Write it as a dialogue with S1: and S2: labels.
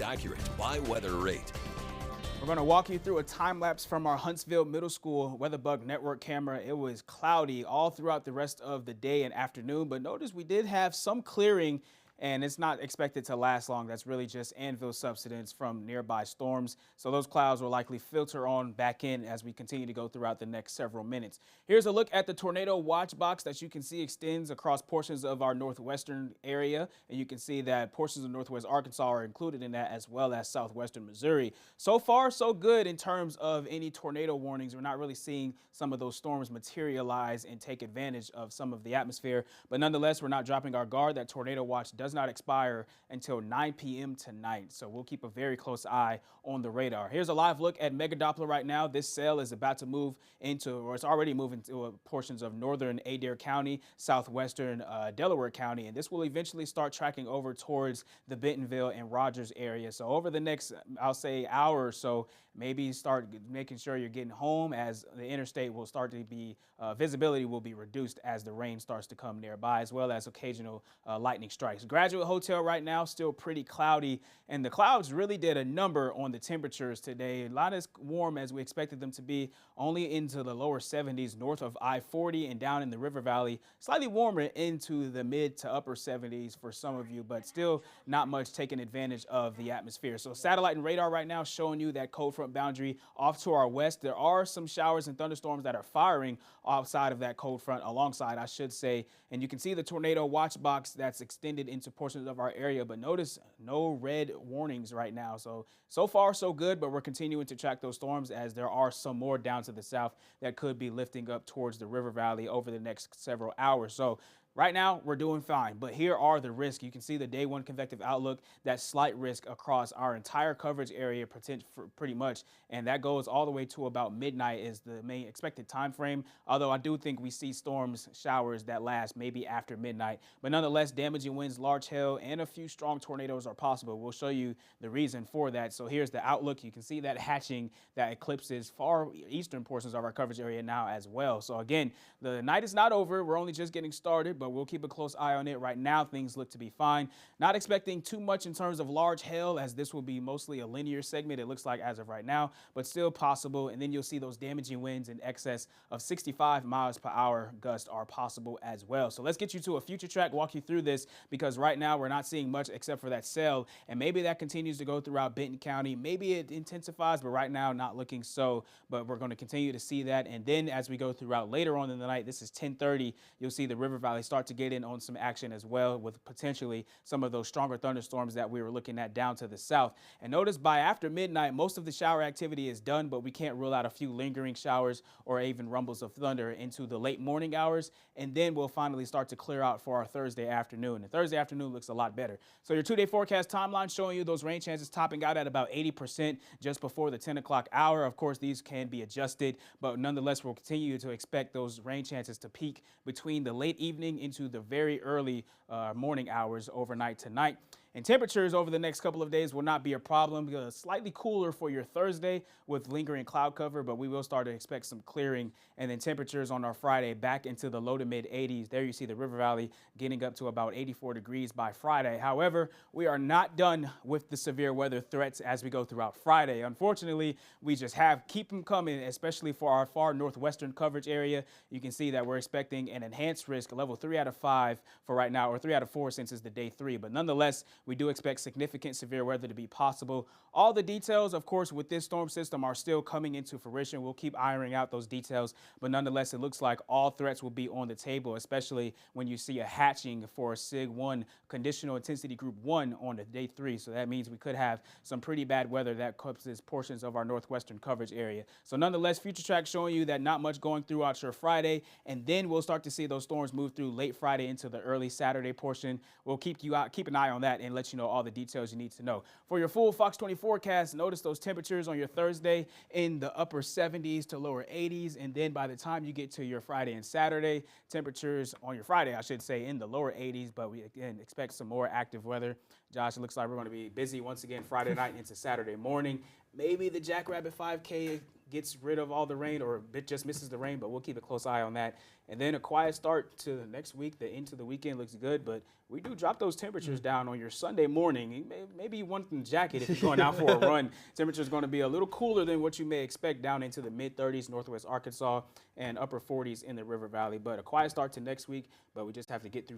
S1: Accurate by weather rate.
S2: We're going to walk you through a time lapse from our Huntsville Middle School WeatherBug network camera. It was cloudy all throughout the rest of the day and afternoon, but notice we did have some clearing and it's not expected to last long. That's really just anvil subsidence from nearby storms. So those clouds will likely filter on back in as we continue to go throughout the next several minutes. Here's a look at the tornado watch box that you can see extends across portions of our northwestern area. And you can see that portions of northwest Arkansas are included in that, as well as southwestern Missouri. So far, so good in terms of any tornado warnings. We're not really seeing some of those storms materialize and take advantage of some of the atmosphere. But nonetheless, we're not dropping our guard. That tornado watch does not expire until 9 p.m. tonight. So we'll keep a very close eye on the radar. Here's a live look at Mega Doppler right now. This cell is about to move into, or it's already moving to portions of northern Adair County, southwestern Delaware County, and this will eventually start tracking over towards the Bentonville and Rogers area. So over the next, I'll say, hour or so, maybe start making sure you're getting home, as the interstate will start to be, visibility will be reduced as the rain starts to come nearby, as well as occasional lightning strikes. Graduate Hotel right now still pretty cloudy, and the clouds really did a number on the temperatures today. Not as warm as we expected them to be, only into the lower 70s north of I-40 and down in the River Valley. Slightly warmer into the mid to upper 70s for some of you, but still not much taking advantage of the atmosphere. So satellite and radar right now showing you that cold front boundary off to our west. There are some showers and thunderstorms that are firing outside of that cold front, alongside, I should say, and you can see the tornado watch box that's extended into portions of our area, but notice no red warnings right now. So far so good, but we're continuing to track those storms, as there are some more down to the south that could be lifting up towards the River Valley over the next several hours. So right now, we're doing fine, but here are the risks. You can see the day one convective outlook, that slight risk across our entire coverage area pretty much, and that goes all the way to about midnight is the main expected time frame, although I do think we see storms, showers that last maybe after midnight. But nonetheless, damaging winds, large hail, and a few strong tornadoes are possible. We'll show you the reason for that. So here's the outlook. You can see that hatching that eclipses far eastern portions of our coverage area now as well. So again, the night is not over. We're only just getting started, but we'll keep a close eye on it. Right now, things look to be fine. Not expecting too much in terms of large hail, as this will be mostly a linear segment, it looks like, as of right now, but still possible. And then you'll see those damaging winds in excess of 65 miles per hour gusts are possible as well. So let's get you to a future track, walk you through this, because right now we're not seeing much except for that cell, and maybe that continues to go throughout Benton County. Maybe it intensifies, but right now not looking so, but we're going to continue to see that. And then as we go throughout later on in the night, this is 10:30, you'll see the River Valley start to get in on some action as well, with potentially some of those stronger thunderstorms that we were looking at down to the south. And notice by after midnight, most of the shower activity is done, but we can't rule out a few lingering showers or even rumbles of thunder into the late morning hours. And then we'll finally start to clear out for our Thursday afternoon. And Thursday afternoon looks a lot better. So your 2-day forecast timeline showing you those rain chances topping out at about 80% just before the 10 o'clock hour. Of course, these can be adjusted, but nonetheless, we'll continue to expect those rain chances to peak between the late evening into the very early morning hours overnight tonight. And temperatures over the next couple of days will not be a problem. Slightly cooler for your Thursday with lingering cloud cover, but we will start to expect some clearing. And then temperatures on our Friday back into the low to mid 80s. There you see the River Valley getting up to about 84 degrees by Friday. However, we are not done with the severe weather threats as we go throughout Friday. Unfortunately, we just keep them coming, especially for our far northwestern coverage area. You can see that we're expecting an enhanced risk, level 3 out of 5 for right now, or 3 out of 4 since it's the day 3. But nonetheless, we do expect significant severe weather to be possible. All the details, of course, with this storm system are still coming into fruition. We'll keep ironing out those details, but nonetheless, it looks like all threats will be on the table, especially when you see a hatching for a SIG 1, conditional intensity group 1 on the day 3. So that means we could have some pretty bad weather that covers portions of our northwestern coverage area. So nonetheless, future track showing you that not much going throughout your Friday, and then we'll start to see those storms move through late Friday into the early Saturday portion. We'll keep an eye on that and let you know all the details you need to know. For your full Fox 20 forecast, notice those temperatures on your Thursday in the upper 70s to lower 80s, and then by the time you get to your Friday and Saturday, temperatures on your Friday, I should say, in the lower 80s, but we again expect some more active weather. Josh, it looks like we're going to be busy once again Friday night into Saturday morning. Maybe the Jackrabbit 5K gets rid of all the rain or it just misses the rain, but we'll keep a close eye on that. And then a quiet start to the next week. The into the weekend looks good, but we do drop those temperatures down on your Sunday morning. Maybe you want a jacket if you're going out for a run. Temperature is going to be a little cooler than what you may expect down into the mid-30s, Northwest Arkansas, and upper 40s in the River Valley. But a quiet start to next week, but we just have to get through